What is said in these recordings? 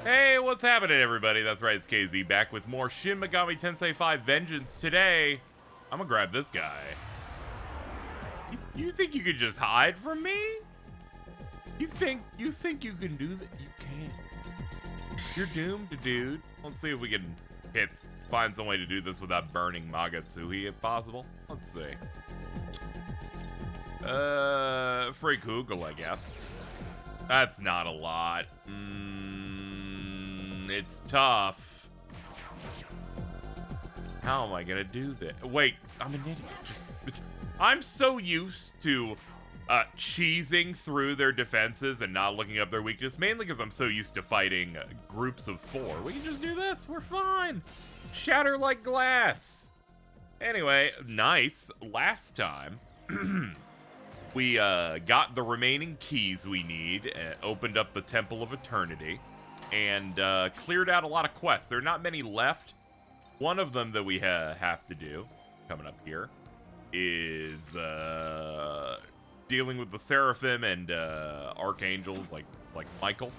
Hey, what's happening, everybody? That's right, it's KZ back with more Shin Megami Tensei 5 Vengeance. Today, I'm gonna grab this guy. You think you could just hide from me? You think you can do that? You can't. You're doomed, dude. Let's see if we can find some way to do this without burning Magatsui, if possible. Let's see. Free Kugel, I guess. That's not a lot. It's tough. How am I gonna do this? Wait, I'm an idiot. I'm so used to cheesing through their defenses and not looking up their weakness, mainly because I'm so used to fighting groups of 4. We can just do this. We're fine. Shatter like glass. Anyway, nice. Last time, we got the remaining keys we need, opened up the Temple of Eternity, and cleared out a lot of quests. There are not many left. One of them that we have to do, coming up here, is dealing with the Seraphim and Archangels, like Michael.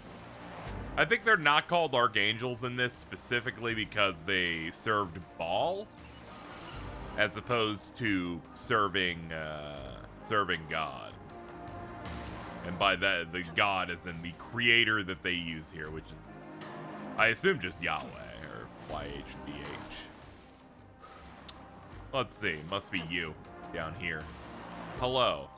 I think they're not called Archangels in this specifically because they served Baal, as opposed to serving God. And by that, the God is in the creator that they use here, which is, I assume, just Yahweh, or YHVH. Let's see, must be you, down here. Hello.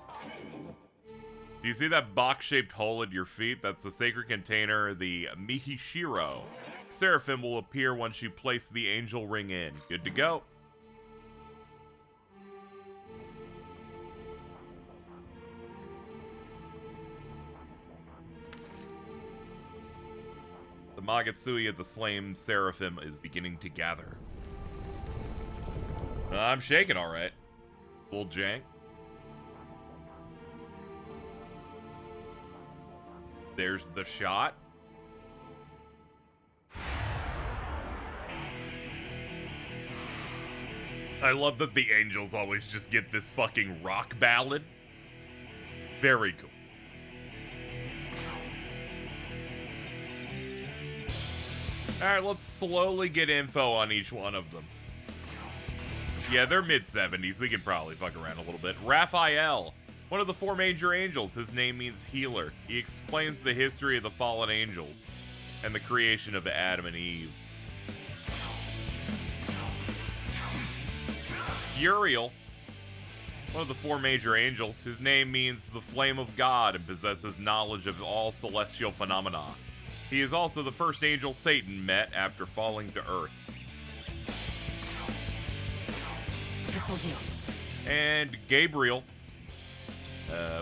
Do you see that box-shaped hole at your feet? That's the sacred container, the Mihishiro. Seraphim will appear once you place the angel ring in. Good to go. The Magatsui of the slain Seraphim is beginning to gather. I'm shaking alright. Full jank. There's the shot. I love that the angels always just get this fucking rock ballad. Very cool. Alright, let's slowly get info on each one of them. Yeah, they're mid-70s. We can probably fuck around a little bit. Raphael, one of the 4 major angels. His name means healer. He explains the history of the fallen angels and the creation of Adam and Eve. Uriel, one of the 4 major angels. His name means the flame of God and possesses knowledge of all celestial phenomena. He is also the first angel Satan met after falling to Earth. This'll do. And Gabriel.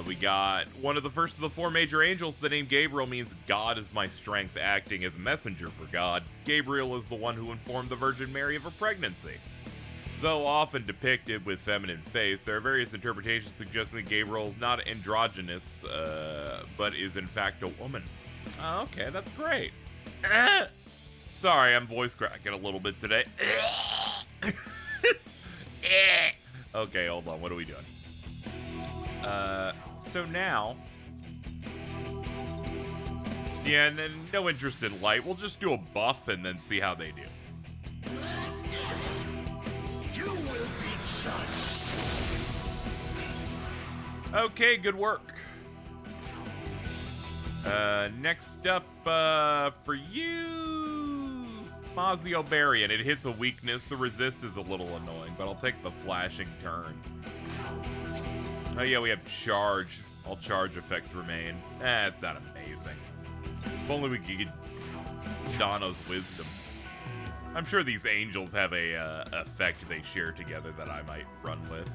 We got one of the first of the 4 major angels. The name Gabriel means God is my strength, acting as a messenger for God. Gabriel is the one who informed the Virgin Mary of her pregnancy. Though often depicted with feminine face, there are various interpretations suggesting that Gabriel is not androgynous, but is in fact a woman. Oh, okay, that's great. Sorry, I'm voice cracking a little bit today. Okay, hold on. What are we doing? So now... Yeah, and then no interest in light. We'll just do a buff and then see how they do. You will be judged. Okay, good work. Next up, for you, Mazio Berry, and it hits a weakness. The resist is a little annoying, but I'll take the flashing turn. Oh yeah, we have charge. All charge effects remain. It's not amazing. If only we could get Donna's wisdom. I'm sure these angels have a effect they share together that I might run with.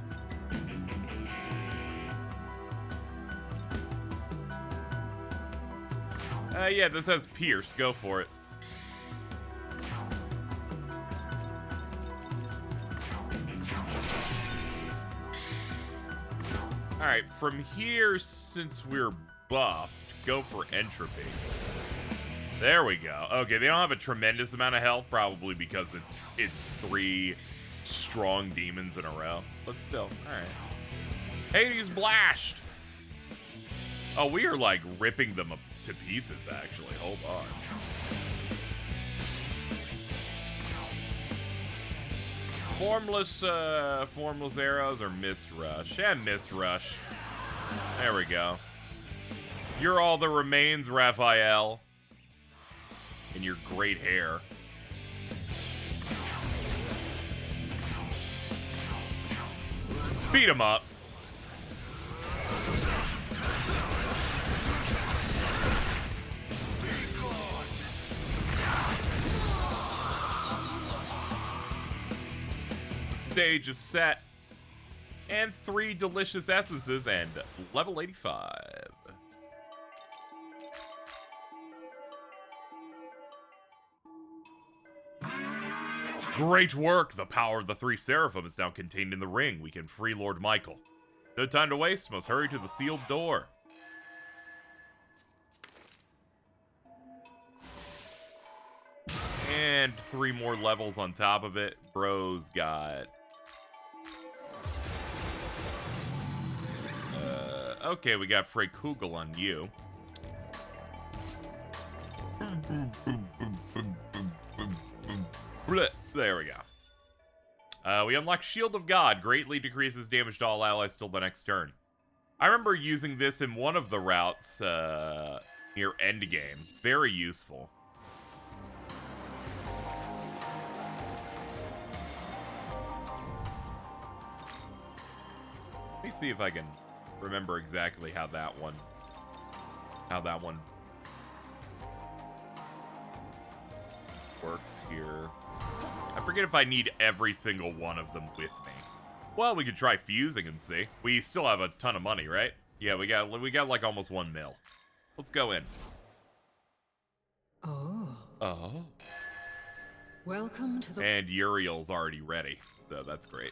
Yeah, this has Pierce. Go for it. Alright, from here, since we're buffed, go for Entropy. There we go. Okay, they don't have a tremendous amount of health, probably because it's 3 strong demons in a row. But still, alright. Hades Blast! Oh, we are, like, ripping them to pieces, actually. Hold on. Formless arrows or Mist Rush? And Mist Rush. There we go. You're all that remains, Raphael. In your great hair. Beat him up. The stage is set. And 3 delicious essences and level 85. Great work! The power of the 3 Seraphim is now contained in the ring. We can free Lord Michael. No time to waste. Must hurry to the sealed door. And 3 more levels on top of it. Bro's got... okay, we got Frey Kugel on you. There we go. We unlock Shield of God. Greatly decreases damage to all allies till the next turn. I remember using this in one of the routes near endgame. Very useful. Let me see if I can remember exactly how that one works here. I forget if I need every single one of them with me. Well, we could try fusing and see. We still have a ton of money, right? Yeah, we got like almost 1 mil. Let's go in. Oh. Welcome to the... And Uriel's already ready, so that's great.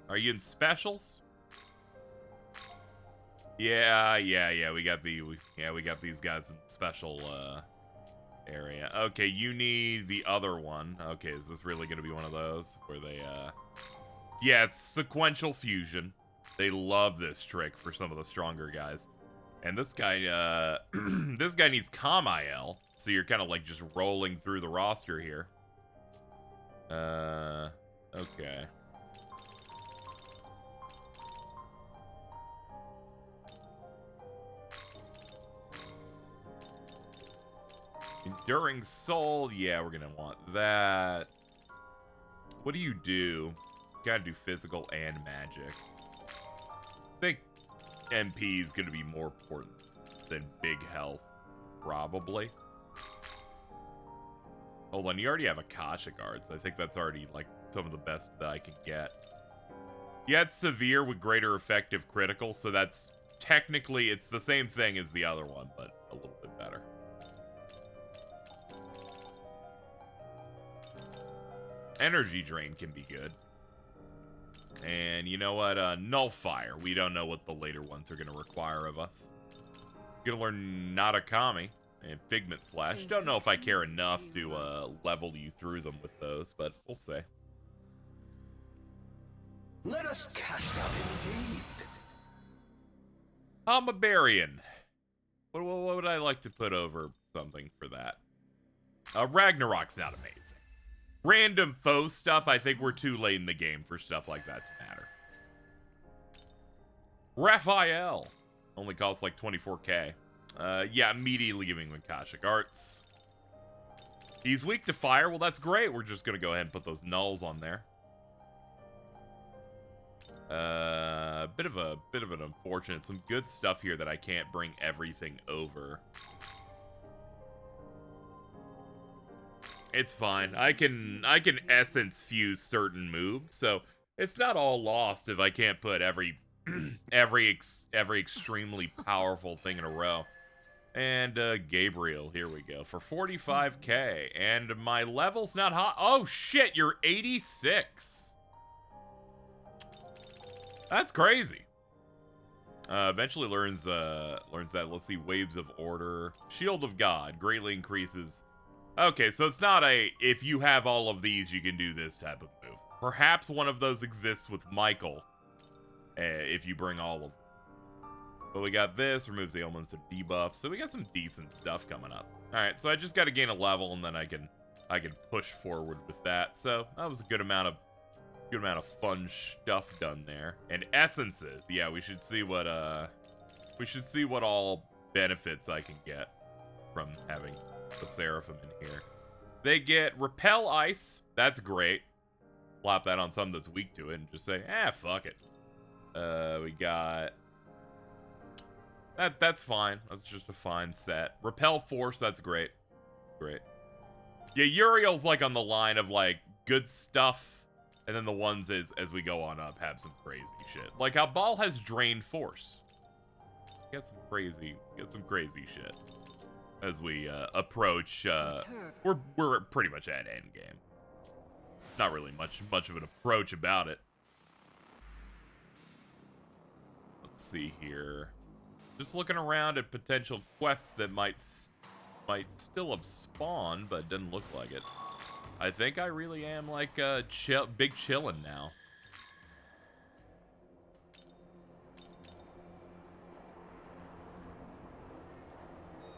Are you in specials? Yeah. We got these guys in special area. Okay, you need the other one. Okay, is this really gonna be one of those where they yeah, it's sequential fusion. They love this trick for some of the stronger guys. And this guy this guy needs Kamael, so you're kind of like just rolling through the roster here. Okay. Enduring Soul, yeah, we're gonna want that. What do? You gotta do physical and magic. I think MP is gonna be more important than big health, probably. Hold on, you already have Akasha Guards. I think that's already, like, some of the best that I can get. Yeah, it's severe with greater effective critical, so that's technically, it's the same thing as the other one, but a little bit better. Energy Drain can be good. And you know what? Nullfire. We don't know what the later ones are going to require of us. Gonna learn Natakami and Figment Slash. Don't know if I care enough to level you through them with those, but we'll see. Let us cast out indeed. Barbarian. What would I like to put over something for that? Ragnarok's not amazing. Random foe stuff, I think we're too late in the game for stuff like that to matter. Raphael. Only costs like 24k. Yeah, immediately giving him Akashic Arts. He's weak to fire. Well, that's great. We're just going to go ahead and put those nulls on there. Bit of an unfortunate. Some good stuff here that I can't bring everything over. It's fine. I can essence fuse certain moves, so it's not all lost if I can't put every extremely powerful thing in a row. And Gabriel, here we go for 45k, and my level's not hot. Oh shit, you're 86. That's crazy. Eventually learns that. Let's see, Waves of Order, Shield of God greatly increases. Okay, so it's not if you have all of these, you can do this type of move. Perhaps one of those exists with Michael, if you bring all of them. But we got this, removes the elements and debuffs, so we got some decent stuff coming up. Alright, so I just got to gain a level, and then I can push forward with that. So that was a good amount of good amount of fun stuff done there. And essences. Yeah, we should see what all benefits I can get from having the Seraphim in here. They get repel ice. That's great. Plop that on something that's weak to it and just say, fuck it. We got that's fine. That's just a fine set. Repel force, that's great. Great. Yeah, Uriel's like on the line of like good stuff. And then the ones as we go on up have some crazy shit. Like how Ball has drained force. Get some crazy shit as we approach. We're pretty much at end game. Not really much of an approach about it. Let's see here. Just looking around at potential quests that might still have spawned, but didn't look like it. I think I really am like big chillin' now.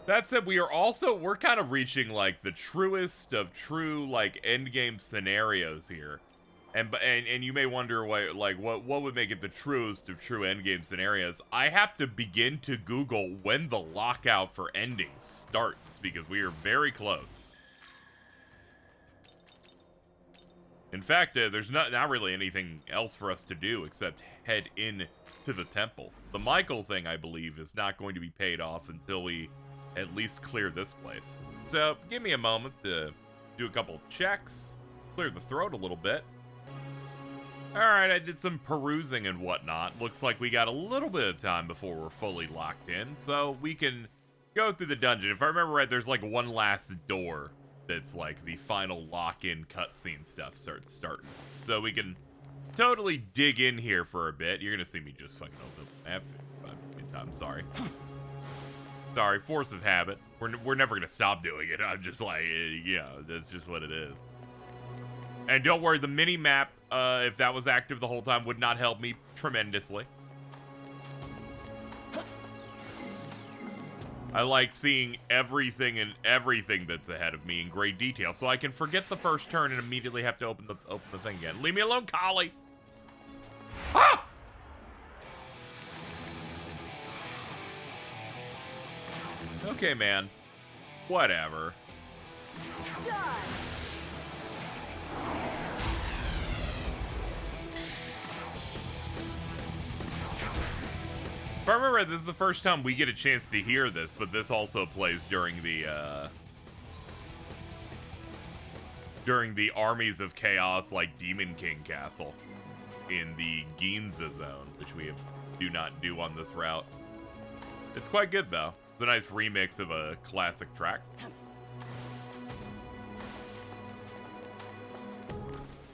That said, we're kind of reaching like the truest of true like endgame scenarios here. And you may wonder what would make it the truest of true endgame scenarios. I have to begin to Google when the lockout for ending starts because we are very close. In fact, there's not really anything else for us to do except head in to the temple. The Michael thing, I believe, is not going to be paid off until we at least clear this place. So, give me a moment to do a couple checks, clear the throat a little bit. Alright, I did some perusing and whatnot. Looks like we got a little bit of time before we're fully locked in, so we can go through the dungeon. If I remember right, there's like one last door that's like the final lock-in cutscene stuff starting. So we can totally dig in here for a bit. You're gonna see me just fucking open. I'm sorry. Sorry, force of habit. We're never gonna stop doing it. I'm just like, that's just what it is. And don't worry, the mini-map, if that was active the whole time, would not help me tremendously. I like seeing everything that's ahead of me in great detail, so I can forget the first turn and immediately have to open the thing again. Leave me alone, Collie! Ah! Okay, man. Whatever. Done. If I remember right, this is the first time we get a chance to hear this, but this also plays during the Armies of Chaos, like Demon King Castle in the Ginza zone, which we do not do on this route. It's quite good, though. It's a nice remix of a classic track.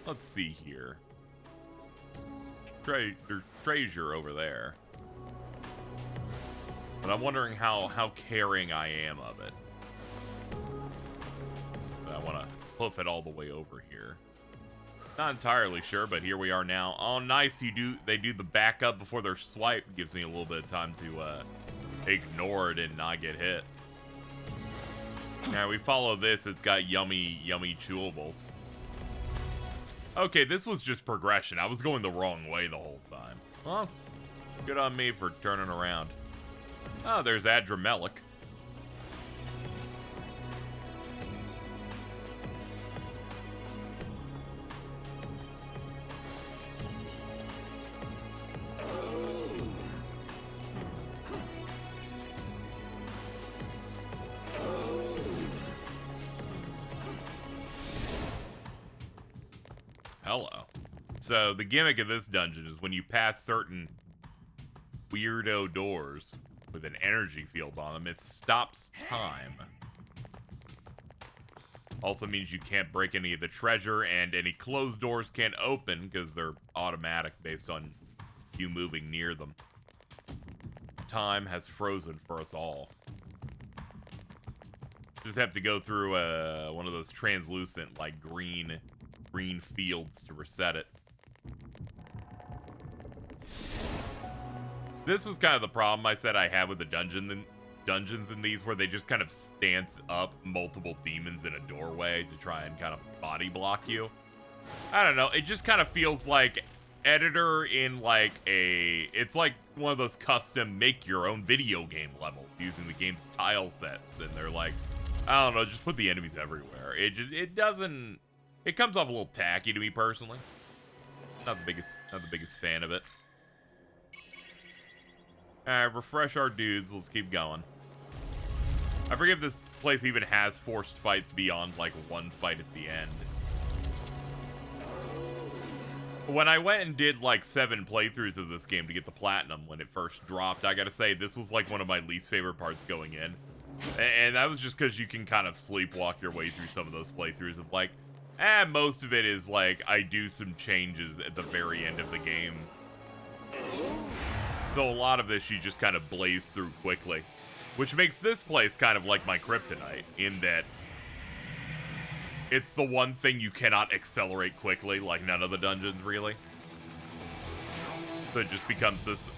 Let's see here. Treasure over there. But I'm wondering how caring I am of it. But I want to hoof it all the way over here. Not entirely sure, but here we are now. Oh, nice! They do the backup before their swipe. Gives me a little bit of time to ignore it and not get hit. Now we follow this. It's got yummy chewables. Okay, this was just progression. I was going the wrong way the whole time. Well, good on me for turning around. Oh, there's Adramelic. Hello. So, the gimmick of this dungeon is when you pass certain weirdo doors with an energy field on them, it stops time. Also means you can't break any of the treasure, and any closed doors can't open because they're automatic based on you moving near them. Time has frozen for us all. Just have to go through one of those translucent, like, green fields to reset it. This was kind of the problem I said I had with the dungeons in these, where they just kind of stance up multiple demons in a doorway to try and kind of body block you. I don't know, it just kind of feels like editor in like it's like one of those custom make your own video game levels using the game's tile sets, and they're like, I don't know, just put the enemies everywhere. It doesn't, it comes off a little tacky to me personally. Not the biggest fan of it. Alright, refresh our dudes, let's keep going. I forget if this place even has forced fights beyond like one fight at the end. When I went and did like 7 playthroughs of this game to get the platinum when it first dropped, I gotta say, this was like one of my least favorite parts going in. And that was just because you can kind of sleepwalk your way through some of those playthroughs of like, most of it is like, I do some changes at the very end of the game. So a lot of this you just kind of blaze through quickly. Which makes this place kind of like my kryptonite, in that it's the one thing you cannot accelerate quickly, like none of the dungeons, really. So it just becomes this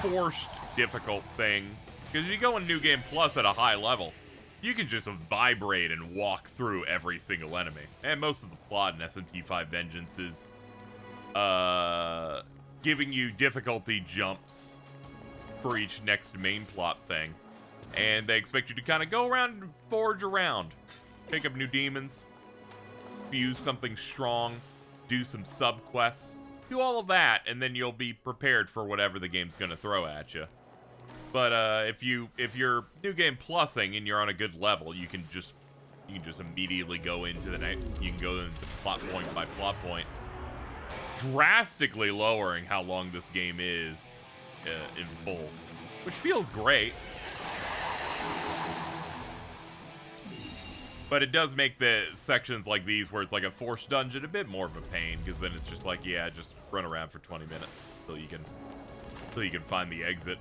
forced, difficult thing. Because you go in New Game Plus at a high level, you can just vibrate and walk through every single enemy. And most of the plot in SMT5 Vengeance is giving you difficulty jumps for each next main plot thing. And they expect you to kind of go around and forge around. Pick up new demons, fuse something strong, do some sub-quests, do all of that, and then you'll be prepared for whatever the game's gonna throw at you. But if you're New Game Plusing and you're on a good level, you can just immediately go into the next. You can go into plot point by plot point, drastically lowering how long this game is in full, which feels great. But it does make the sections like these, where it's like a forced dungeon, a bit more of a pain, because then it's just like, yeah, just run around for 20 minutes till you can find the exit.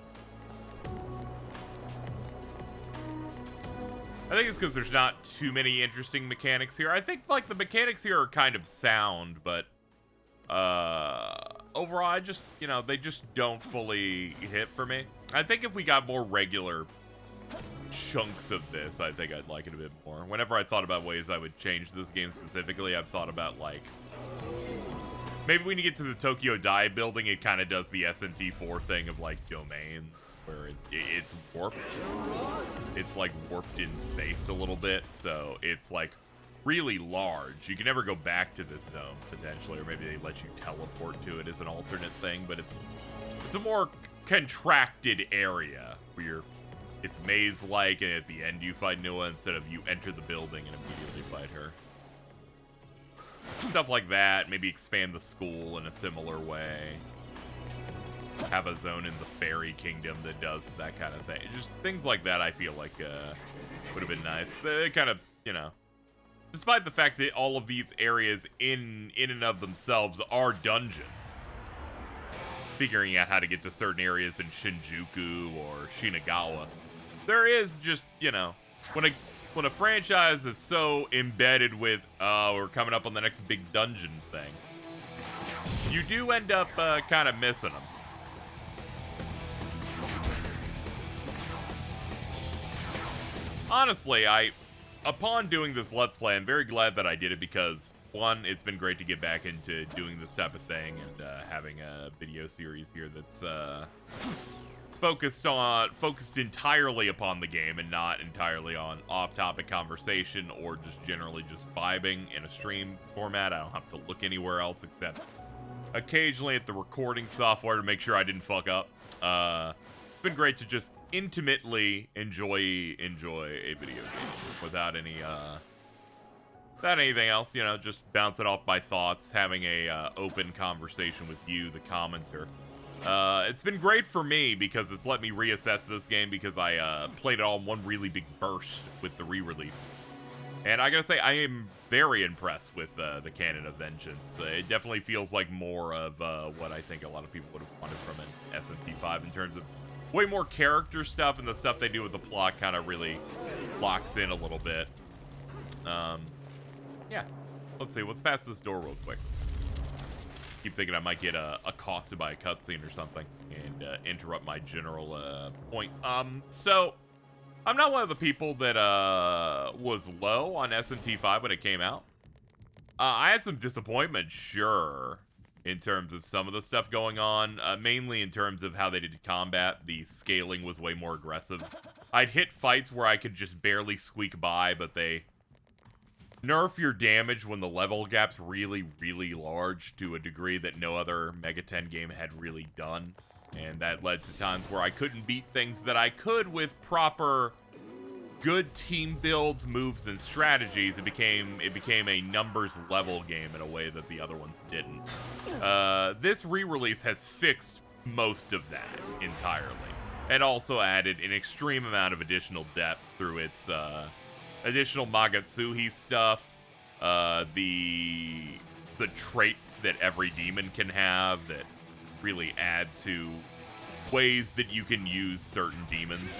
I think it's because there's not too many interesting mechanics here. I think like the mechanics here are kind of sound, but overall, I just, they just don't fully hit for me. I think if we got more regular chunks of this, I think I'd like it a bit more. Whenever I thought about ways I would change this game specifically, I've thought about like, maybe when you get to the Tokyo Dai building, it kind of does the SMT4 thing of like domains, where it's warped. It's like warped in space a little bit, so it's like really large. You can never go back to this zone potentially, or maybe they let you teleport to it as an alternate thing, but it's a more contracted area where it's maze-like, and at the end you fight Nua instead of you enter the building and immediately fight her. Stuff like that. Maybe expand the school in a similar way. Have a zone in the fairy kingdom that does that kind of thing. Just things like that I feel like would have been nice. They kind of, despite the fact that all of these areas in and of themselves are dungeons, figuring out how to get to certain areas in Shinjuku or Shinagawa, there is just, when a franchise is so embedded with, we're coming up on the next big dungeon thing, you do end up kind of missing them. Honestly, upon doing this Let's Play, I'm very glad that I did it because, one, it's been great to get back into doing this type of thing and having a video series here that's focused entirely upon the game and not entirely on off-topic conversation or just generally just vibing in a stream format. I don't have to look anywhere else except occasionally at the recording software to make sure I didn't fuck up. It's been great to just intimately enjoy a video game without anything else, just bouncing off my thoughts, having a open conversation with you, the commenter. It's been great for me because it's let me reassess this game because I played it all in one really big burst with the re-release. And I gotta say, I am very impressed with the canon of Vengeance. It definitely feels like more of what I think a lot of people would have wanted from an SMT5 in terms of way more character stuff, and the stuff they do with the plot kind of really locks in a little bit. Yeah. Let's see. Let's pass this door real quick. Keep thinking I might get accosted by a cutscene or something and interrupt my general point. So I'm not one of the people that was low on SMT5 when it came out. I had some disappointment, sure, in terms of some of the stuff going on, mainly in terms of how they did combat. The scaling was way more aggressive. I'd hit fights where I could just barely squeak by, but they nerf your damage when the level gap's really, really large to a degree that no other Mega 10 game had really done. And that led to times where I couldn't beat things that I could with proper good team builds, moves, and strategies. It became a numbers level game in a way that the other ones didn't. This re-release has fixed most of that entirely, and also added an extreme amount of additional depth through its additional Magatsuhi stuff, the traits that every demon can have that really add to ways that you can use certain demons.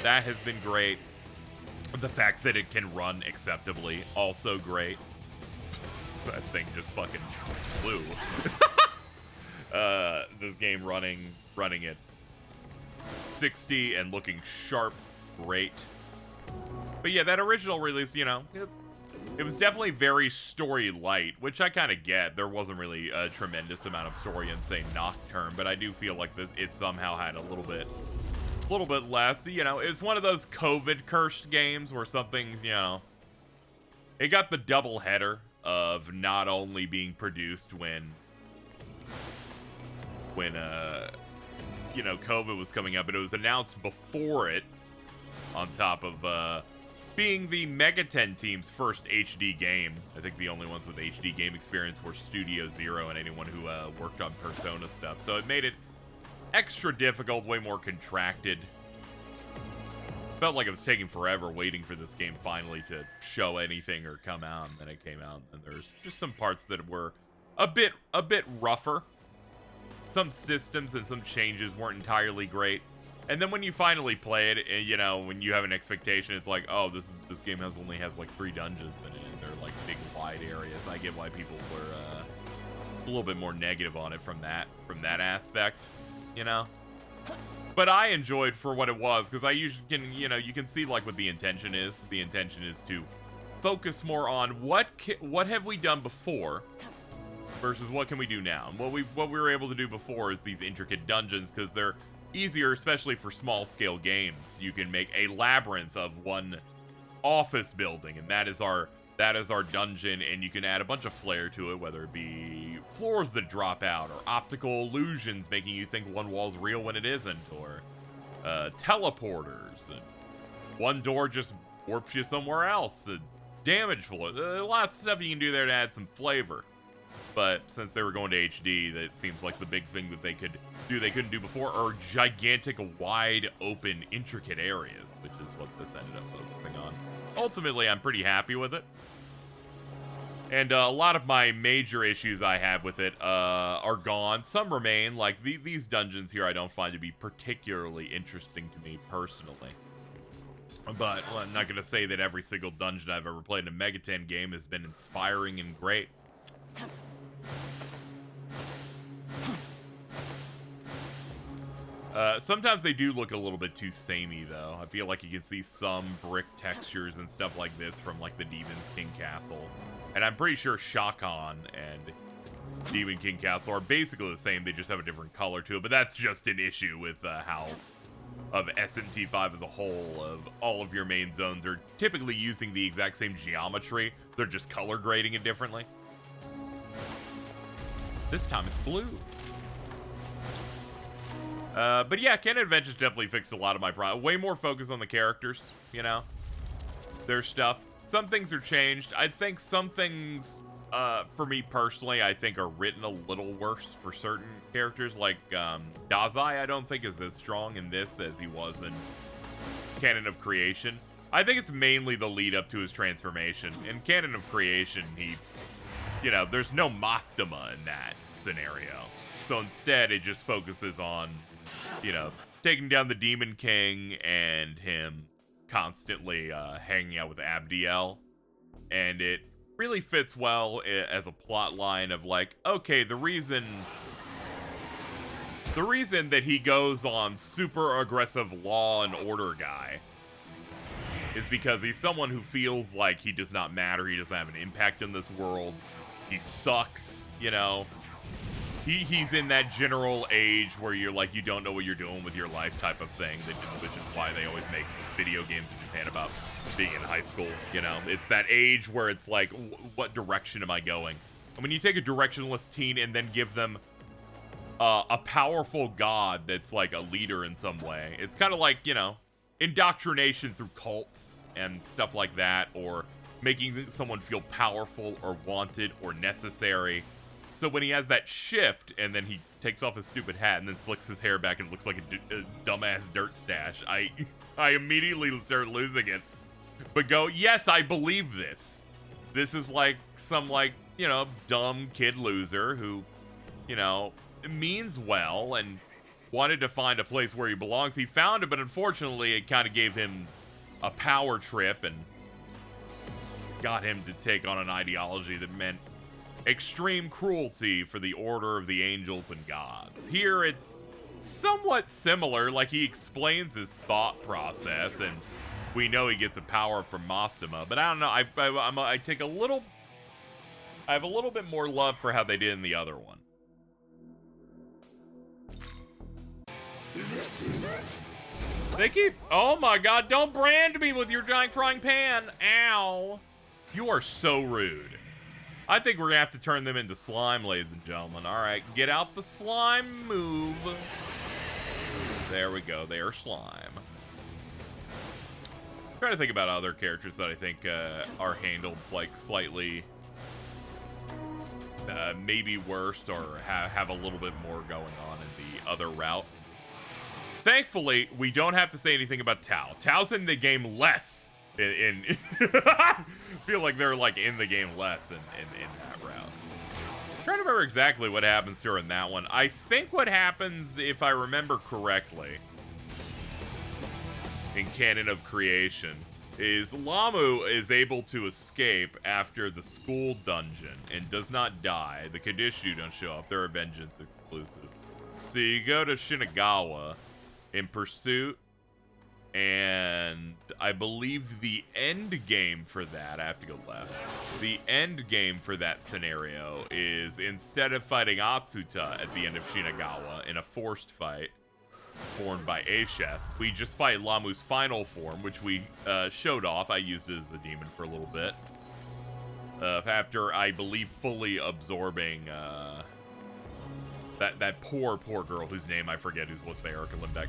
That has been great. The fact that it can run acceptably, also great. That thing just fucking flew. This game running at 60 and looking sharp, great. But yeah, that original release, you know, it was definitely very story light, which I kind of get. There wasn't really a tremendous amount of story in, say, Nocturne, but I do feel like it somehow had a little bit less. You know, it's one of those COVID cursed games where something's, you know, it got the double header of not only being produced when you know, COVID was coming up, but it was announced before it, on top of being the Mega 10 team's first HD game. I think the only ones with HD game experience were Studio Zero and anyone who worked on Persona stuff. So it made it extra difficult, way more contracted. Felt like it was taking forever waiting for this game finally to show anything or come out, and then it came out, and there's just some parts that were a bit rougher. Some systems and some changes weren't entirely great. And then when you finally play it, and, you know, when you have an expectation, it's like, oh, this game only has like 3 dungeons in it, and they're like big wide areas. I get why people were a little bit more negative on it from that aspect, you know. But I enjoyed for what it was, because I usually can, you know, you can see like what the intention is. The intention is to focus more on what have we done before versus what can we do now. And what we were able to do before is these intricate dungeons, because they're easier, especially for small scale games. You can make a labyrinth of one office building, and that is our dungeon, and you can add a bunch of flair to it, whether it be floors that drop out, or optical illusions making you think one wall's real when it isn't, or teleporters, and one door just warps you somewhere else, damage floor. Lots of stuff you can do there to add some flavor. But since they were going to HD, that seems like the big thing that they couldn't do before, are gigantic, wide open, intricate areas, which is what this ended up focusing on. Ultimately, I'm pretty happy with it. And a lot of my major issues I have with it are gone. Some remain, like these dungeons here I don't find to be particularly interesting to me personally. But well, I'm not going to say that every single dungeon I've ever played in a Mega 10 game has been inspiring and great. Sometimes they do look a little bit too samey, though. I feel like you can see some brick textures and stuff like this from, like, the Demon's King Castle. And I'm pretty sure Shakan and Demon King Castle are basically the same. They just have a different color to it. But that's just an issue with how, of SMT5 as a whole, of all of your main zones are typically using the exact same geometry. They're just color grading it differently. This time it's blue. But yeah, Canon Adventures definitely fixed a lot of my problems. Way more focus on the characters, you know? Their stuff. Some things are changed. I think some things, for me personally, I think are written a little worse for certain characters. Like, Dazai, I don't think is as strong in this as he was in Canon of Creation. I think it's mainly the lead up to his transformation. In Canon of Creation, you know, there's no Mastema in that scenario. So instead, it just focuses on, you know, taking down the Demon King and him constantly hanging out with Abdiel. And it really fits well as a plot line of like, okay, the reason that he goes on super aggressive law and order guy is because he's someone who feels like he does not matter, he doesn't have an impact in this world. he sucks, you know. He's in that general age where you're like, you don't know what you're doing with your life type of thing, which is why they always make video games in Japan about being in high school, you know. It's that age where it's like, what direction am I going? And when you take a directionless teen and then give them a powerful god that's like a leader in some way, it's kind of like, you know, indoctrination through cults and stuff like that, or making someone feel powerful or wanted or necessary. So when he has that shift and then he takes off his stupid hat and then slicks his hair back and it looks like a dumbass dirt stash, I immediately start losing it. But go, yes, I believe this. This is like some, like, you know, dumb kid loser who, you know, means well and wanted to find a place where he belongs. He found it, but unfortunately it kind of gave him a power trip and got him to take on an ideology that meant extreme cruelty for the order of the angels and gods. Here it's somewhat similar, like he explains his thought process and we know he gets a power from Mastema, but I don't know, I have a little bit more love for how they did in the other one. This is it. They keep, oh my god, don't brand me with your giant frying pan. Ow. You are so rude. I think we're gonna have to turn them into slime, ladies and gentlemen. All right, get out the slime move. There we go, they are slime. I'm trying to think about other characters that I think are handled like slightly maybe worse or have a little bit more going on in the other route. Thankfully, we don't have to say anything about Tao. Tao's in the game less. Feel like they're like in the game less in that route. I'm trying to remember exactly what happens to her in that one. I think what happens, if I remember correctly, in Canon of Creation, is Lamu is able to escape after the school dungeon and does not die. The Kadishu don't show up. They're a vengeance exclusive. So you go to Shinagawa in pursuit, and I believe the end game for that, I have to go left. The end game for that scenario is, instead of fighting Atsuta at the end of Shinagawa in a forced fight formed by Asheth, we just fight Lamu's final form, which we showed off. I used it as a demon for a little bit. After, I believe, fully absorbing that poor girl whose name I forget, who's voiced by Erica Limbeck.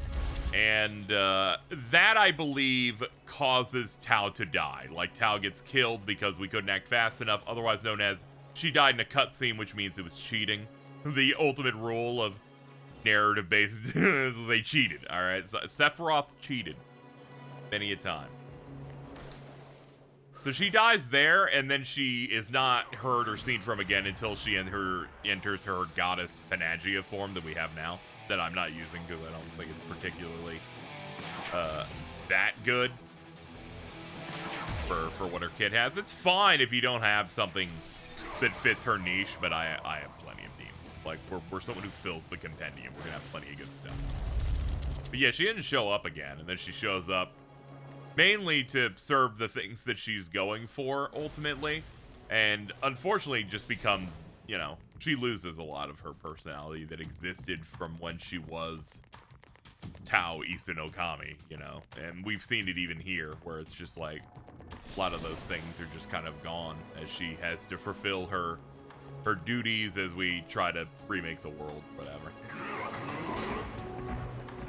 And that, I believe, causes Tao to die. Like, Tao gets killed because we couldn't act fast enough, otherwise known as she died in a cutscene, which means it was cheating. The ultimate rule of narrative-based, they cheated, alright? So Sephiroth cheated many a time. So she dies there, and then she is not heard or seen from again until she enters her goddess Panagia form that we have now, that I'm not using because I don't think it's particularly that good for what her kid has. It's fine if you don't have something that fits her niche, but I have plenty of demons. Like, we're someone who fills the compendium. We're gonna have plenty of good stuff. But yeah, she didn't show up again, and then she shows up mainly to serve the things that she's going for, ultimately. And unfortunately just becomes, you know, she loses a lot of her personality that existed from when she was Tao Isenokami, you know. And we've seen it even here, where it's just like, a lot of those things are just kind of gone as she has to fulfill her duties as we try to remake the world, whatever.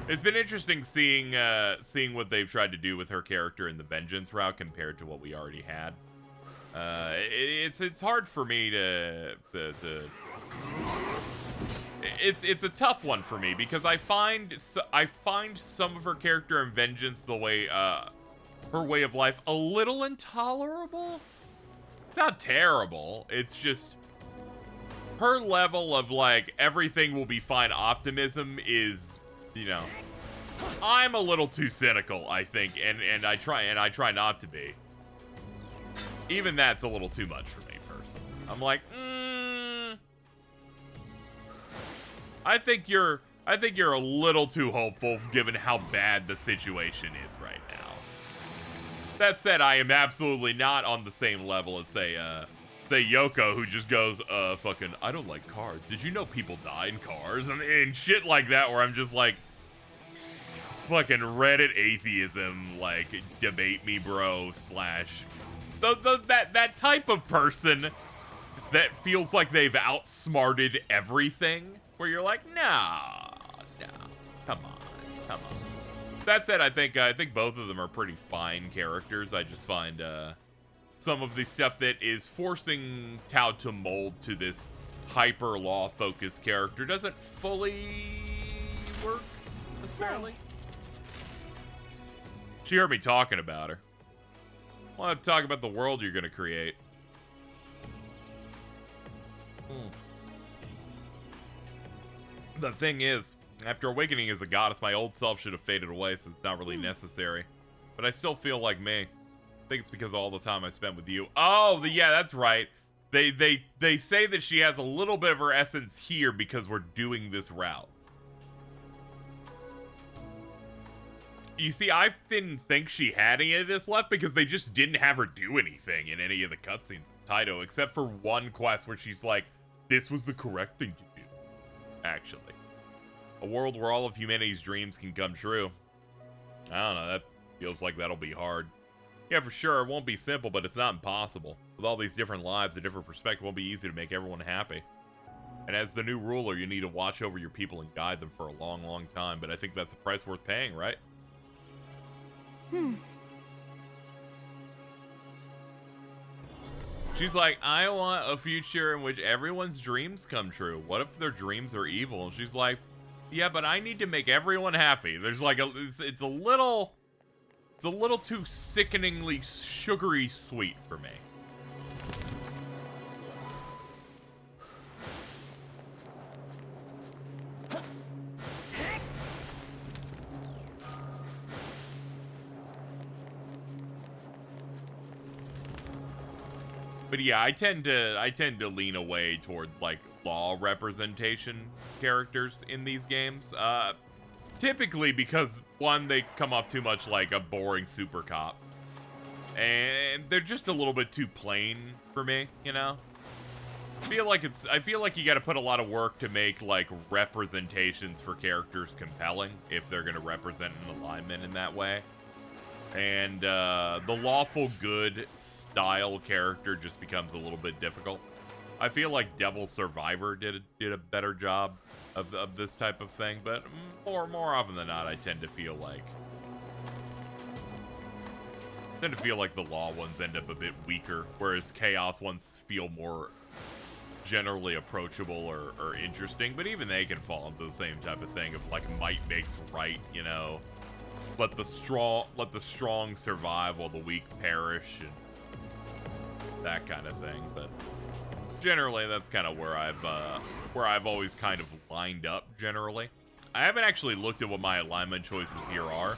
It's been interesting seeing what they've tried to do with her character in the Vengeance route compared to what we already had. It's hard for me to it's a tough one for me because I find some of her character in Vengeance, the way her way of life, a little intolerable. It's not terrible. It's just her level of like everything will be fine optimism is, you know, I'm a little too cynical, I think, and I try not to be. Even that's a little too much for me personally. I'm like, I think you're a little too hopeful given how bad the situation is right now. That said, I am absolutely not on the same level as, say, say Yoko, who just goes, fucking, I don't like cars. Did you know people die in cars? And shit like that, where I'm just like, fucking Reddit atheism, like, debate me, bro, slash. That type of person that feels like they've outsmarted everything, where you're like, no, come on. That said, I think both of them are pretty fine characters. I just find, some of the stuff that is forcing Tao to mold to this hyper law focused character doesn't fully work necessarily. She heard me talking about her. I want to talk about the world you're going to create. The thing is, after awakening as a goddess, my old self should have faded away, so it's not really necessary. But I still feel like me. I think it's because of all the time I spent with you. Oh, yeah, that's right. They say that she has a little bit of her essence here because we're doing this route. You see, I didn't think she had any of this left because they just didn't have her do anything in any of the cutscenes in Taito, except for one quest where she's like, this was the correct thing to do, actually. A world where all of humanity's dreams can come true. I don't know, that feels like that'll be hard. Yeah, for sure, it won't be simple, but it's not impossible. With all these different lives, a different perspective won't be easy to make everyone happy. And as the new ruler, you need to watch over your people and guide them for a long, long time, but I think that's a price worth paying, right? She's like, I want a future in which everyone's dreams come true. What if their dreams are evil? And she's like, yeah, but I need to make everyone happy. There's like it's a little too sickeningly sugary sweet for me. But yeah, I tend to lean away toward like law representation characters in these games. Typically because one, they come off too much like a boring super cop. And they're just a little bit too plain for me, you know? I feel like you gotta put a lot of work to make like representations for characters compelling if they're gonna represent an alignment in that way. And the lawful good style character just becomes a little bit difficult. I feel like Devil Survivor did a better job of this type of thing, but more often than not, I tend to feel like the law ones end up a bit weaker, whereas chaos ones feel more generally approachable or interesting. But even they can fall into the same type of thing of like might makes right, you know. Let the strong survive while the weak perish, and that kind of thing. But generally, that's kind of where I've always kind of lined up. Generally, I haven't actually looked at what my alignment choices here are.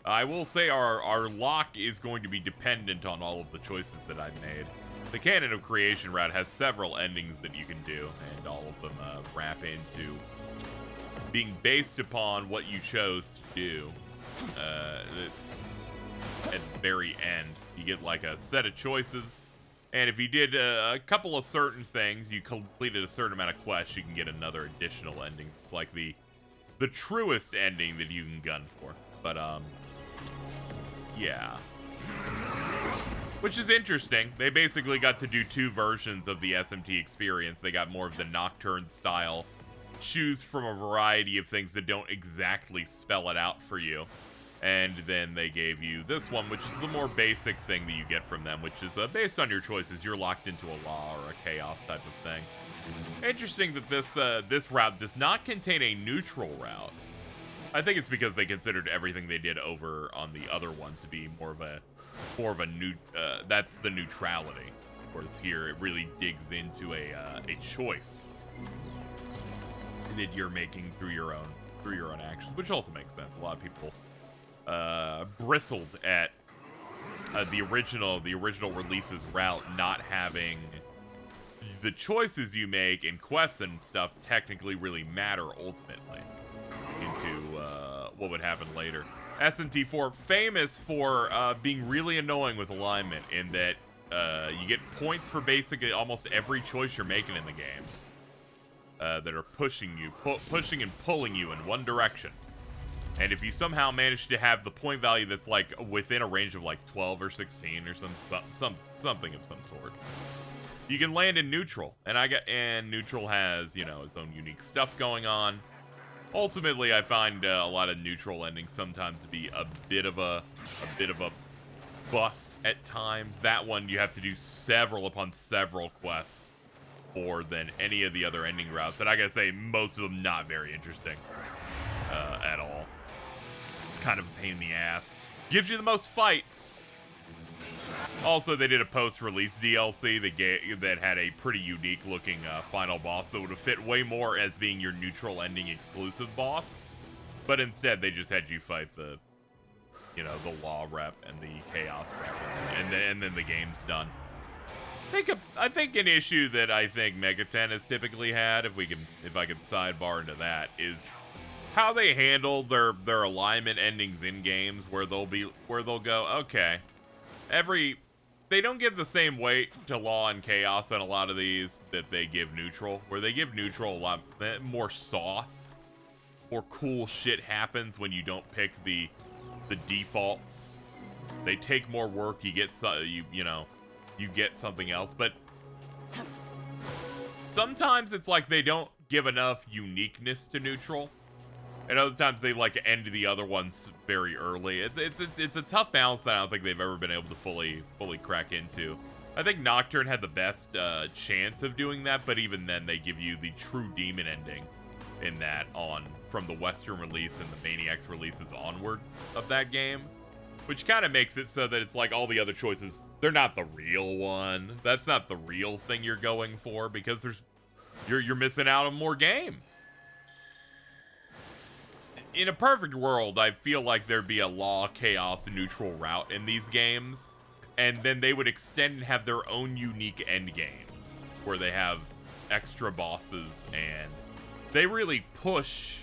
I will say our lock is going to be dependent on all of the choices that I've made. The Canon of Creation route has several endings that you can do, and all of them wrap into being based upon what you chose to do. At the very end, you get like a set of choices, and if you did a couple of certain things, you completed a certain amount of quests, you can get another additional ending. It's like the truest ending that you can gun for. But yeah, which is interesting. They basically got to do two versions of the SMT experience. They got more of the Nocturne style, choose from a variety of things that don't exactly spell it out for you. And then they gave you this one, which is the more basic thing that you get from them, which is based on your choices, you're locked into a law or a chaos type of thing. Interesting that this route does not contain a neutral route. I think it's because they considered everything they did over on the other one to be more of a that's the neutrality. Whereas here it really digs into a choice that you're making through your own actions, which also makes sense. A lot of people bristled at the original release's route not having the choices you make in quests and stuff technically really matter ultimately into what would happen later. SMT4 famous for being really annoying with alignment in that You get points for basically almost every choice you're making in the game that are pushing and pulling you in one direction. And if you somehow manage to have the point value that's like within a range of like 12 or 16 or something of some sort, you can land in neutral. And neutral has, you know, its own unique stuff going on. Ultimately, I find a lot of neutral endings sometimes to be a bit of a bust at times. That one you have to do several upon several quests for than any of the other ending routes. And I gotta say, most of them not very interesting at all. It's kind of a pain in the ass. Gives you the most fights. Also, they did a post-release DLC that had a pretty unique-looking final boss that would have fit way more as being your neutral ending exclusive boss. But instead, they just had you fight the, you know, the law rep and the chaos rep, and then the game's done. I think an issue that I think Megaten has typically had, if I could sidebar into that, is how they handle their alignment endings in games, where they'll go, okay, they don't give the same weight to law and chaos in a lot of these that they give neutral, where they give neutral a lot more sauce. More cool shit happens when you don't pick the defaults. They take more work, you get you get something else, but sometimes it's like they don't give enough uniqueness to neutral, and other times they like end the other ones very early. It's a tough balance that I don't think they've ever been able to fully crack into. I think Nocturne had the best chance of doing that, but even then they give you the true demon ending in that from the Western release and the Maniacs releases onward of that game, which kind of makes it so that it's like all the other choices, they're not the real one. That's not the real thing you're going for, because you're missing out on more game. In a perfect world, I feel like there'd be a law, chaos, neutral route in these games, and then they would extend and have their own unique end games where they have extra bosses and they really push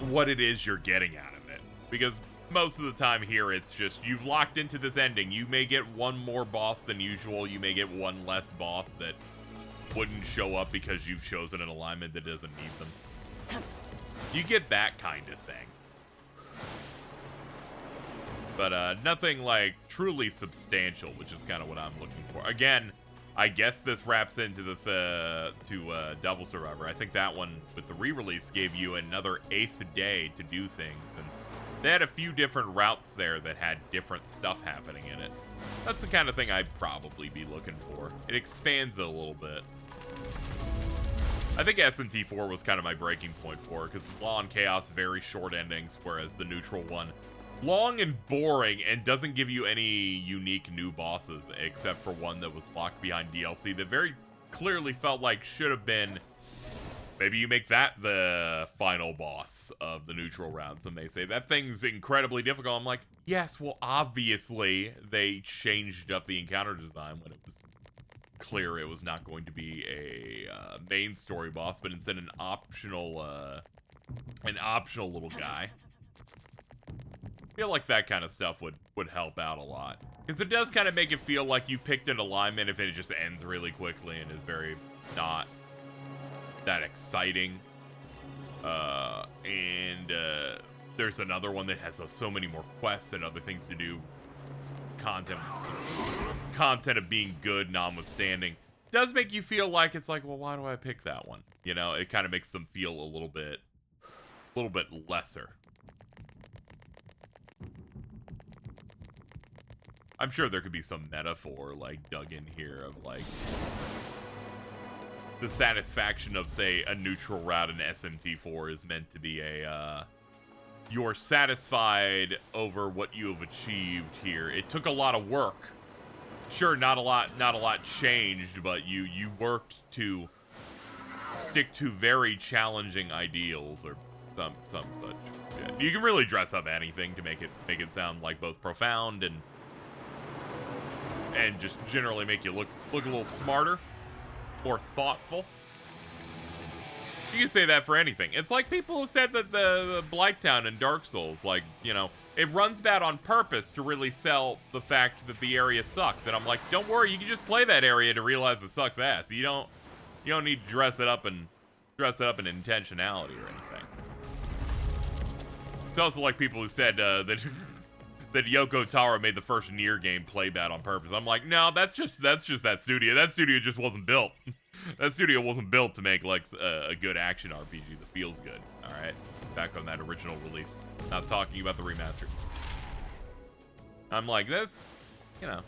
what it is you're getting out of it. Because most of the time here, it's just, you've locked into this ending. You may get one more boss than usual. You may get one less boss that wouldn't show up because you've chosen an alignment that doesn't need them. You get that kind of thing. But nothing like truly substantial, which is kind of what I'm looking for. Again, I guess this wraps into Devil Survivor. I think that one with the re-release gave you another 8th day to do things, and they had a few different routes there that had different stuff happening in it. That's the kind of thing I'd probably be looking for. It expands it a little bit. I think SMT4 was kind of my breaking point for it, because Law and Chaos, very short endings, whereas the neutral one, long and boring, and doesn't give you any unique new bosses, except for one that was locked behind DLC that very clearly felt like should have been, maybe you make that the final boss of the neutral round. Some may say that thing's incredibly difficult. I'm like, yes, well, obviously they changed up the encounter design when it was clear it was not going to be a main story boss, but instead an optional little guy. I feel like that kind of stuff would help out a lot, because it does kind of make it feel like you picked an alignment if it just ends really quickly and is very not that exciting. There's another one that has so many more quests and other things to do. Content of being good notwithstanding, does make you feel like it's like, well, why do I pick that one? You know, it kind of makes them feel a little bit lesser. I'm sure there could be some metaphor like dug in here of like the satisfaction of, say, a neutral route in SMT4 is meant to be you're satisfied over what you have achieved here. It took a lot of work. Sure, not a lot changed, but you worked to stick to very challenging ideals or some such shit. You can really dress up anything to make it sound like both profound and just generally make you look a little smarter, more thoughtful. You can say that for anything. It's like people who said that the Blighttown in Dark Souls, like, you know, it runs bad on purpose to really sell the fact that the area sucks. And I'm like, don't worry, you can just play that area to realize it sucks ass. You don't need to dress it up in intentionality or anything. It's also like people who said that that Yoko Taro made the first Nier game play bad on purpose. I'm like, no, that's just that studio. That studio just wasn't built. That studio wasn't built to make like a good action RPG that feels good. All right, back on that original release. Not talking about the remaster. I'm like, that's, you know.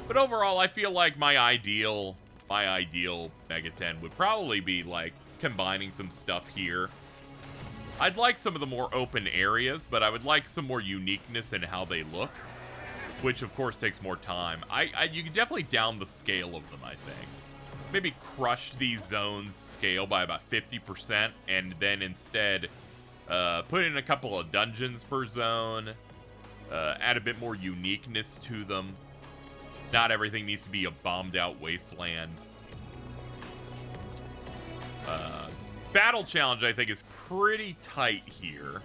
But overall, I feel like my ideal Mega 10 would probably be like combining some stuff here. I'd like some of the more open areas, but I would like some more uniqueness in how they look, which of course takes more time. You can definitely down the scale of them, I think. Maybe crush these zones scale by about 50%, and then instead put in a couple of dungeons per zone, add a bit more uniqueness to them. Not everything needs to be a bombed out wasteland. Battle challenge, I think, is pretty tight here.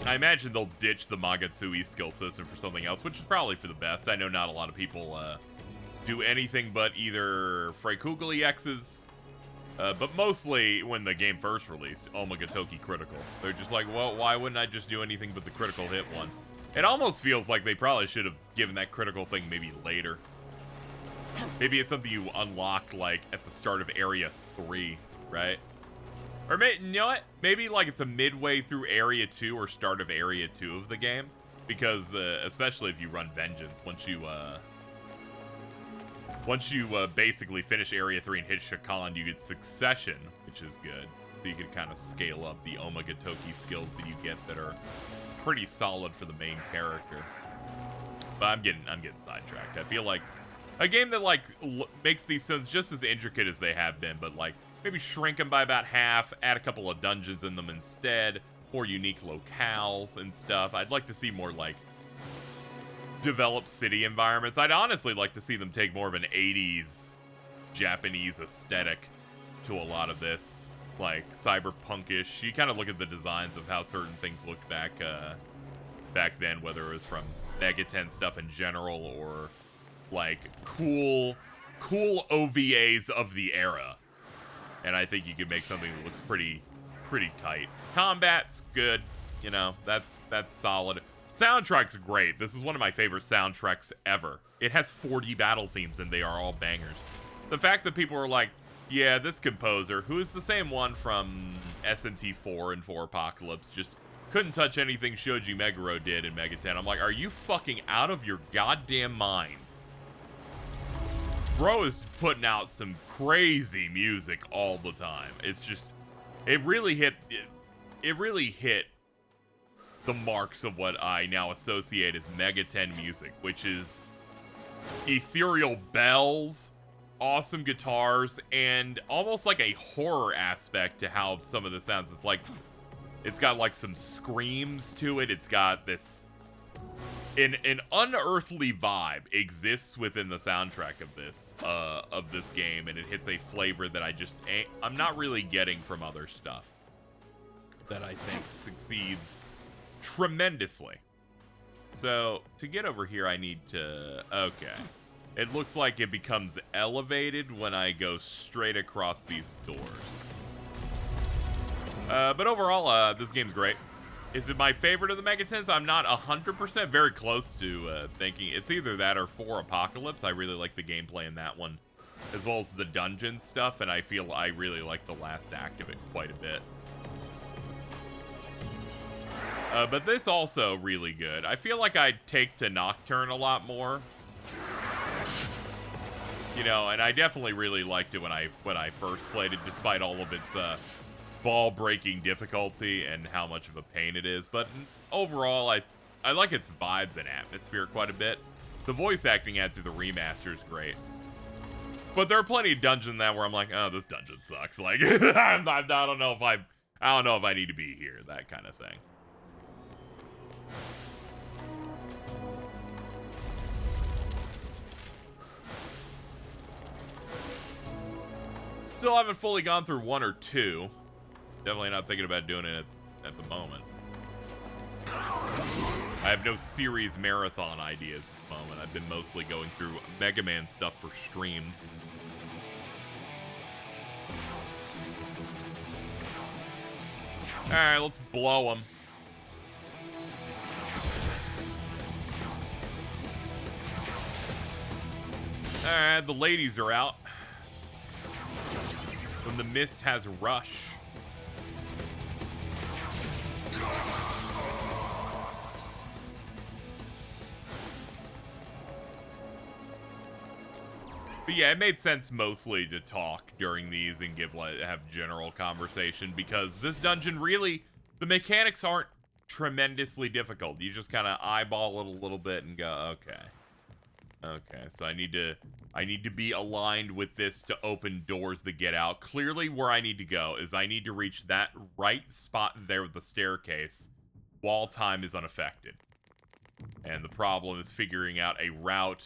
I imagine they'll ditch the Magatsui skill system for something else, which is probably for the best. I know not a lot of people do anything but either Freikugeli X's, but mostly when the game first released, Omagatoki Critical. They're just like, well, why wouldn't I just do anything but the critical hit one? It almost feels like they probably should have given that critical thing maybe later. Maybe it's something you unlock, like, at the start of Area 3, right? Or, you know what? Maybe, like, it's a midway through Area 2 or start of Area 2 of the game. Because, especially if you run Vengeance, once you basically finish Area 3 and hit Shakan, you get Succession, which is good. So you can kind of scale up the Omagatoki skills that you get that are pretty solid for the main character. But I'm getting sidetracked. I feel like a game that, like, makes these zones just as intricate as they have been, but, like, maybe shrink them by about half, add a couple of dungeons in them instead, more unique locales and stuff. I'd like to see more, like, developed city environments. I'd honestly like to see them take more of an 80s Japanese aesthetic to a lot of this, like, cyberpunkish. You kind of look at the designs of how certain things looked back then, whether it was from Mega 10 stuff in general or like cool OVAs of the era. And I think you could make something that looks pretty tight. Combat's good, you know, that's solid. Soundtrack's great. This is one of my favorite soundtracks ever. It has 40 battle themes and they are all bangers. The fact that people are like, yeah, this composer, who is the same one from SMT4 and 4 Apocalypse, just couldn't touch anything Shoji Meguro did in Mega 10. I'm like, are you fucking out of your goddamn mind? Bro is putting out some crazy music all the time. It's just, it really hit the marks of what I now associate as Mega 10 music, which is ethereal bells, awesome guitars, and almost like a horror aspect to how some of the sounds. It's like, it's got like some screams to it. It's got this, an unearthly vibe exists within the soundtrack of this game, and it hits a flavor that I'm not really getting from other stuff that I think succeeds tremendously. So to get over here, I need to, okay. It looks like it becomes elevated when I go straight across these doors. But overall, this game's great. Is it my favorite of the Mega 10s? I'm not 100%, very close to thinking it's either that or 4 Apocalypse. I really like the gameplay in that one, as well as the dungeon stuff, and I feel I really like the last act of it quite a bit. But this also really good. I feel like I'd take to Nocturne a lot more. You know, and I definitely really liked it when I first played it, despite all of its ball-breaking difficulty and how much of a pain it is. But overall, I like its vibes and atmosphere quite a bit. The voice acting add through the remaster is great. But there are plenty of dungeons in that where I'm like, oh, this dungeon sucks. Like, I don't know if I need to be here, that kind of thing. Still haven't fully gone through 1 or 2. Definitely not thinking about doing it at the moment. I have no series marathon ideas at the moment. I've been mostly going through Mega Man stuff for streams. Alright, let's blow him. Alright, the ladies are out. When the mist has rush. But yeah, it made sense mostly to talk during these and have general conversation, because this dungeon really, the mechanics aren't tremendously difficult. You just kind of eyeball it a little bit and go, okay. Okay, so I need to be aligned with this to open doors that get out. Clearly where I need to go is I need to reach that right spot there with the staircase while time is unaffected. And the problem is figuring out a route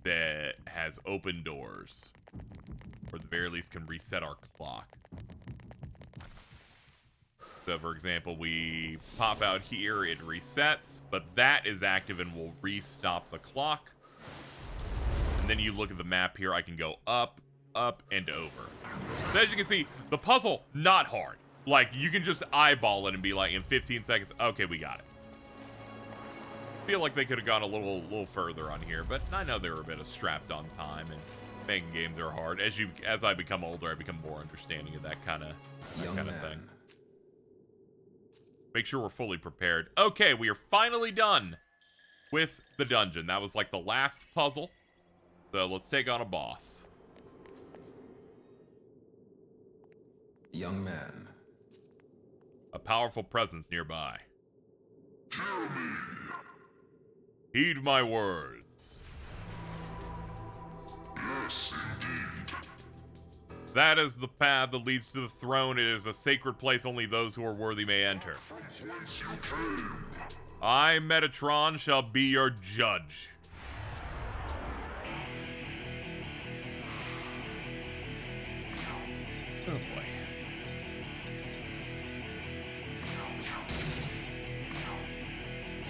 that has open doors, or at the very least can reset our clock. So for example, we pop out here, it resets, but that is active and will restop the clock. And then you look at the map here, I can go up, up, and over. So as you can see, the puzzle, not hard. Like, you can just eyeball it and be like, in 15 seconds, okay, we got it. Feel like they could have gone a little further on here, but I know they were a bit of strapped on time, and making games are hard. As I become older, I become more understanding of that kind of thing. Make sure we're fully prepared. Okay, we are finally done with the dungeon. That was like the last puzzle. So let's take on a boss. Young man. A powerful presence nearby. Hear me. Heed my words. Yes, indeed. That is the path that leads to the throne. It is a sacred place only those who are worthy may enter. From whence you came. I, Metatron, shall be your judge. Oh boy.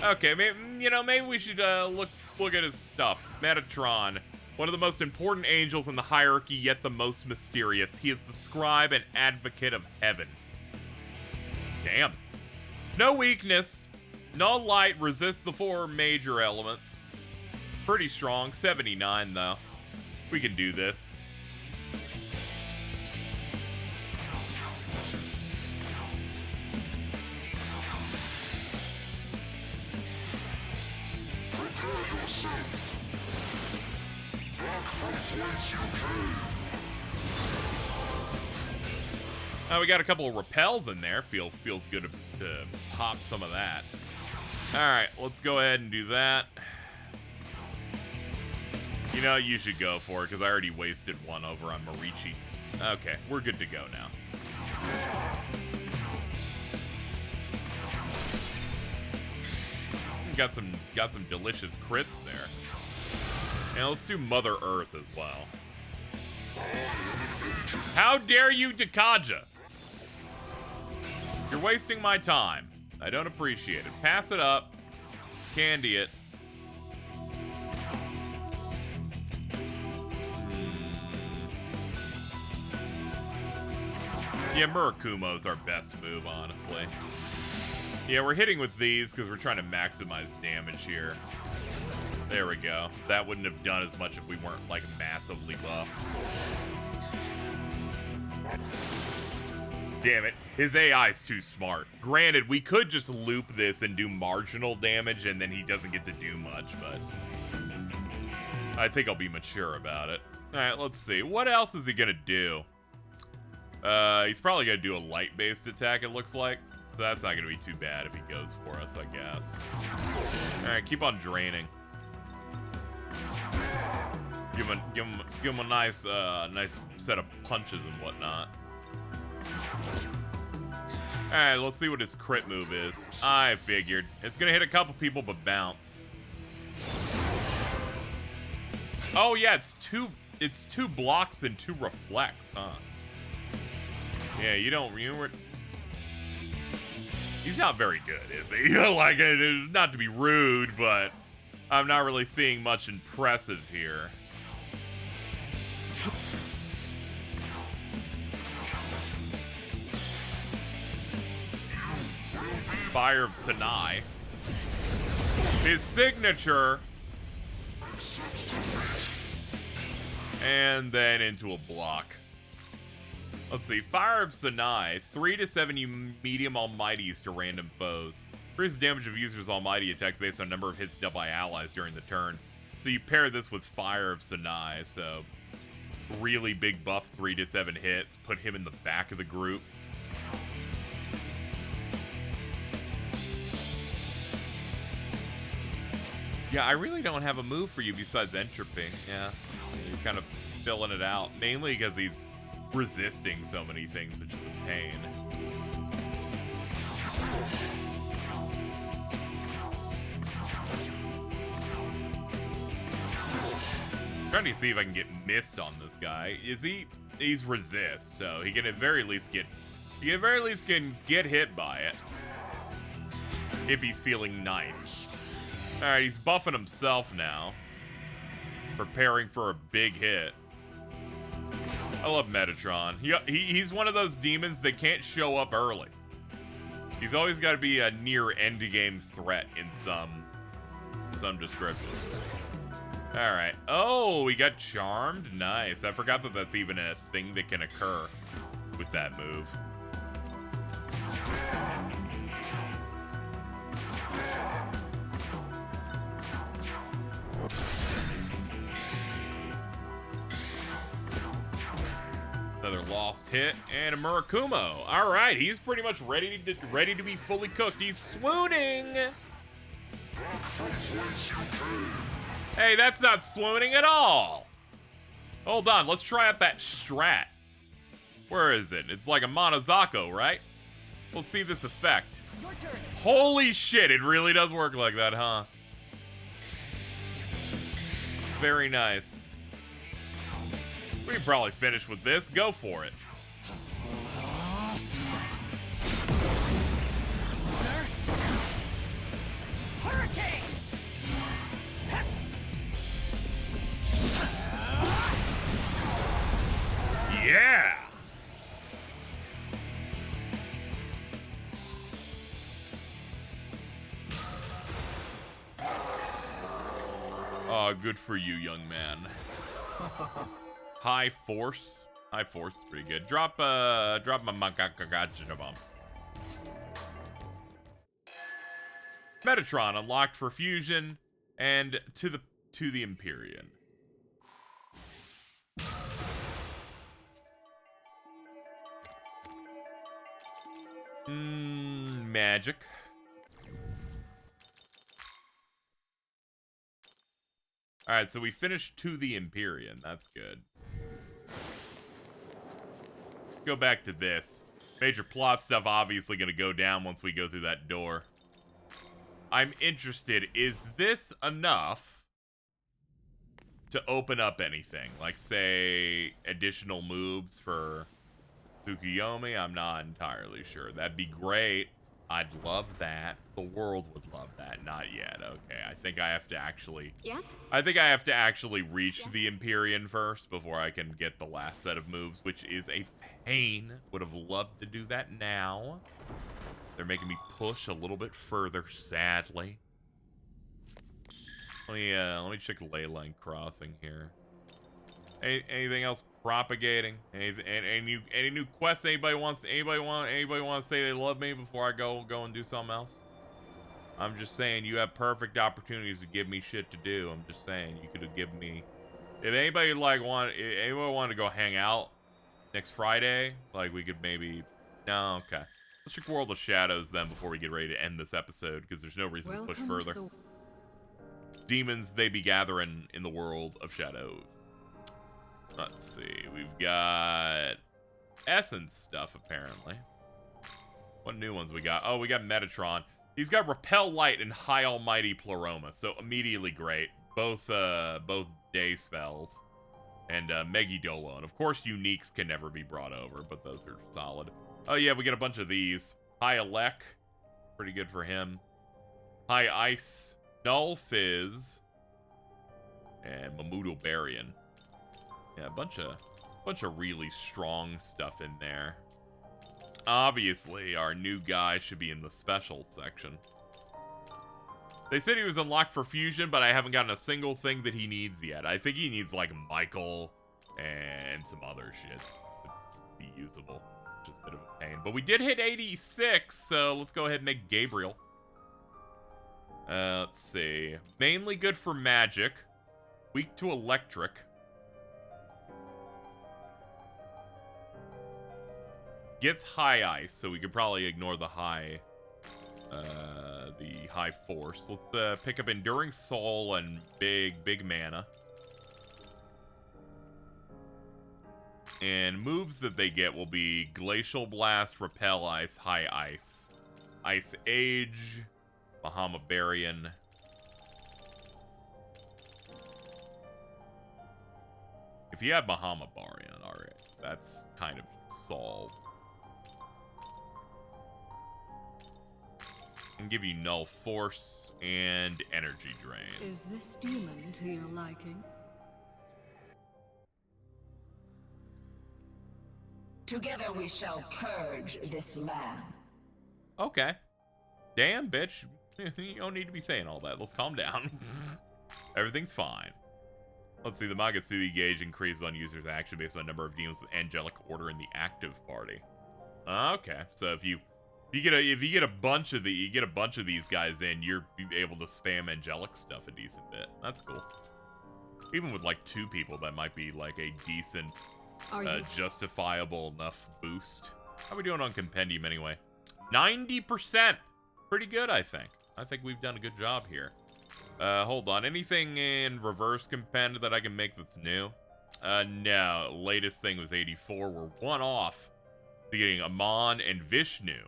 Okay, maybe we should look at his stuff. Metatron, one of the most important angels in the hierarchy, yet the most mysterious. He is the scribe and advocate of heaven. Damn. No weakness. No light. Resist the 4 major elements. Pretty strong. 79 though. We can do this. We got a couple of repels in there. Feels good to pop some of that. Alright, let's go ahead and do that. You know, you should go for it, because I already wasted one over on Marichi. Okay, we're good to go now. Got some delicious crits there. And let's do Mother Earth as well. How dare you, Dakaja? You're wasting my time. I don't appreciate it. Pass it up. Candy it. Yeah, Murakumo's our best move, honestly. Yeah, we're hitting with these because we're trying to maximize damage here. There we go. That wouldn't have done as much if we weren't, like, massively buff. Damn it. His AI's too smart. Granted, we could just loop this and do marginal damage, and then he doesn't get to do much, but I think I'll be mature about it. Alright, let's see. What else is he gonna do? He's probably gonna do a light-based attack, it looks like. That's not gonna be too bad if he goes for us, I guess. Alright, keep on draining. Give him a nice set of punches and whatnot. Alright, let's see what his crit move is. I figured. It's gonna hit a couple people, but bounce. Oh yeah, it's two blocks and 2 reflects, huh? Yeah, you weren't... He's not very good, is he? Like, not to be rude, but I'm not really seeing much impressive here. Fire of Sinai. His signature. And then into a block. Let's see. Fire of Sinai. 3 to 7 you medium almighties to random foes. Increases damage of users' almighty attacks based on number of hits dealt by allies during the turn. So you pair this with Fire of Sinai. So really big buff, 3 to 7 hits. Put him in the back of the group. Yeah, I really don't have a move for you besides Entropy. Yeah, you're kind of filling it out. Mainly because he's resisting so many things, which is a pain. Trying to see if I can get missed on this guy. He's resist, so he can at very least get hit by it. If he's feeling nice. Alright, he's buffing himself now. Preparing for a big hit. I love Metatron. He's one of those demons that can't show up early. He's always got to be a near endgame threat in some description. Alright. Oh, we got Charmed. Nice. I forgot that that's even a thing that can occur with that move. Another lost hit and a Murakumo. All right, he's pretty much ready to be fully cooked. He's swooning. Hey, that's not swooning at all. Hold on, let's try out that strat. Where is it? It's like a Monozako, right? We'll see this effect. Holy shit, it really does work like that, huh? Very nice. We can probably finish with this. Go for it. Hurricane! Yeah! Oh, good for you, young man. High force. High force is pretty good. Drop my Makakagacha bomb. Metatron unlocked for fusion and to the Empyrean. Magic. Alright, so we finished to the Empyrean. That's good. Go back to this. Major plot stuff obviously going to go down once we go through that door. I'm interested. Is this enough to open up anything? Like, say, additional moves for Tsukuyomi? I'm not entirely sure. That'd be great. I'd love that. The world would love that. Not yet. Okay, I think I have to actually... Yes? I think I have to actually reach the Empyrean first before I can get the last set of moves, which is a pain. Would have loved to do that now. They're making me push a little bit further, sadly. Let me check Leyline Crossing here. Anything else propagating? Any new quests anybody wants to say they love me before I go and do something else? I'm just saying you have perfect opportunities to give me shit to do. I'm just saying you could have given me. If anybody wanted to go hang out next Friday, like we could maybe. No, okay. Let's check World of Shadows then before we get ready to end this episode because there's no reason to push further. Demons they be gathering in the World of Shadows. Let's see. We've got Essence stuff, apparently. What new ones we got? Oh, we got Metatron. He's got Repel Light and High Almighty Pleroma, so immediately great. Both day spells. And Megidolo. And of course, uniques can never be brought over, but those are solid. Oh yeah, we get a bunch of these. High Elec. Pretty good for him. High Ice, Null Fizz, and Mamudo Barian. Yeah, a bunch of really strong stuff in there. Obviously, our new guy should be in the special section. They said he was unlocked for fusion, but I haven't gotten a single thing that he needs yet. I think he needs, like, Michael and some other shit to be usable. Just a bit of a pain. But we did hit 86, so let's go ahead and make Gabriel. Let's see. Mainly good for magic. Weak to electric. Gets high ice, so we could probably ignore the high force. Let's pick up Enduring Soul and big mana. And moves that they get will be Glacial Blast, Repel Ice, High Ice, Ice Age, Bahama Barian. If you have Bahama Barian, alright, that's kind of solved. And give you Null Force and Energy Drain. Is this demon to your liking? Together we shall purge this land. Okay. Damn, bitch. You don't need to be saying all that. Let's calm down. Everything's fine. Let's see. The Magatsugi gauge increases on users' action based on number of demons with angelic order in the active party. Okay. So if you get a bunch of these guys in, you're able to spam angelic stuff a decent bit. That's cool. Even with like 2 people, that might be like a decent, justifiable enough boost. How are we doing on Compendium anyway? 90%. Pretty good, I think. I think we've done a good job here. Hold on. Anything in reverse compend that I can make that's new? No. Latest thing was 84. We're 1 off to getting Amon and Vishnu.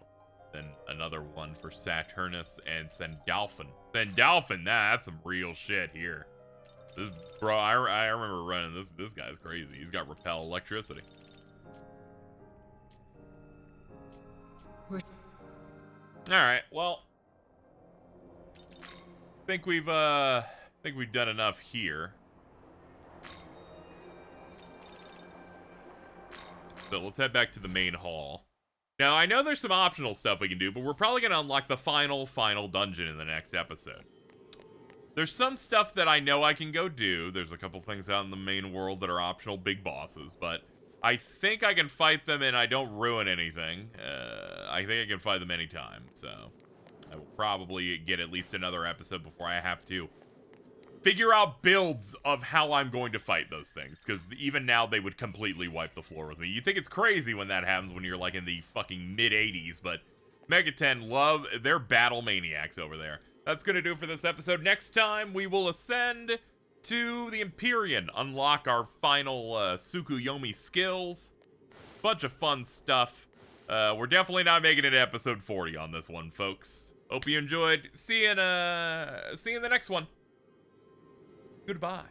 Then another one for Saturnus and Sandalphon. Sandalphon, that's some real shit here. This, bro, I remember running this. This guy's crazy. He's got repel electricity. All right. Well, think we've done enough here. So let's head back to the main hall. Now, I know there's some optional stuff we can do, but we're probably going to unlock the final dungeon in the next episode. There's some stuff that I know I can go do. There's a couple things out in the main world that are optional big bosses, but I think I can fight them and I don't ruin anything. I think I can fight them anytime, so I will probably get at least another episode before I have to figure out builds of how I'm going to fight those things, because even now they would completely wipe the floor with me. You think it's crazy when that happens when you're like in the fucking mid-80s, but Megaten they're battle maniacs over there. That's going to do it for this episode. Next time, we will ascend to the Empyrean, unlock our final Tsukuyomi skills. Bunch of fun stuff. We're definitely not making it to episode 40 on this one, folks. Hope you enjoyed. See you in the next one. Goodbye.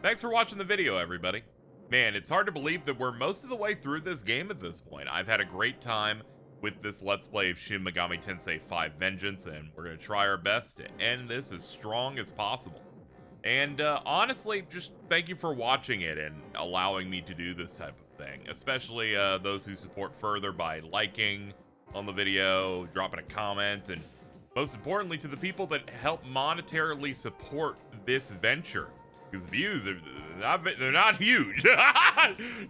Thanks for watching the video, everybody. Man, it's hard to believe that we're most of the way through this game at this point. I've had a great time with this Let's Play of Shin Megami Tensei 5 Vengeance, and we're going to try our best to end this as strong as possible. And honestly, just thank you for watching it and allowing me to do this type of thing, especially those who support further by liking on the video, dropping a comment, and most importantly, to the people that help monetarily support this venture, because views they're not huge.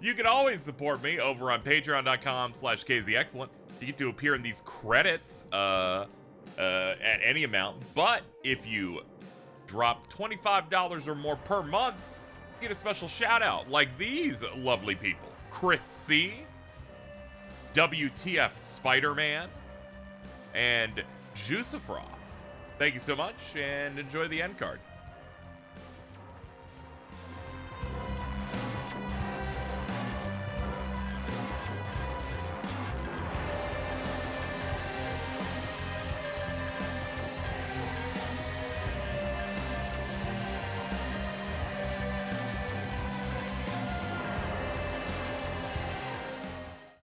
You can always support me over on patreon.com/KZExcellent. You get to appear in these credits at any amount, but if you drop $25 or more per month, you get a special shout out like these lovely people: Chris C, WTF Spider-Man, and Juicifrost. Thank you so much, and enjoy the end card.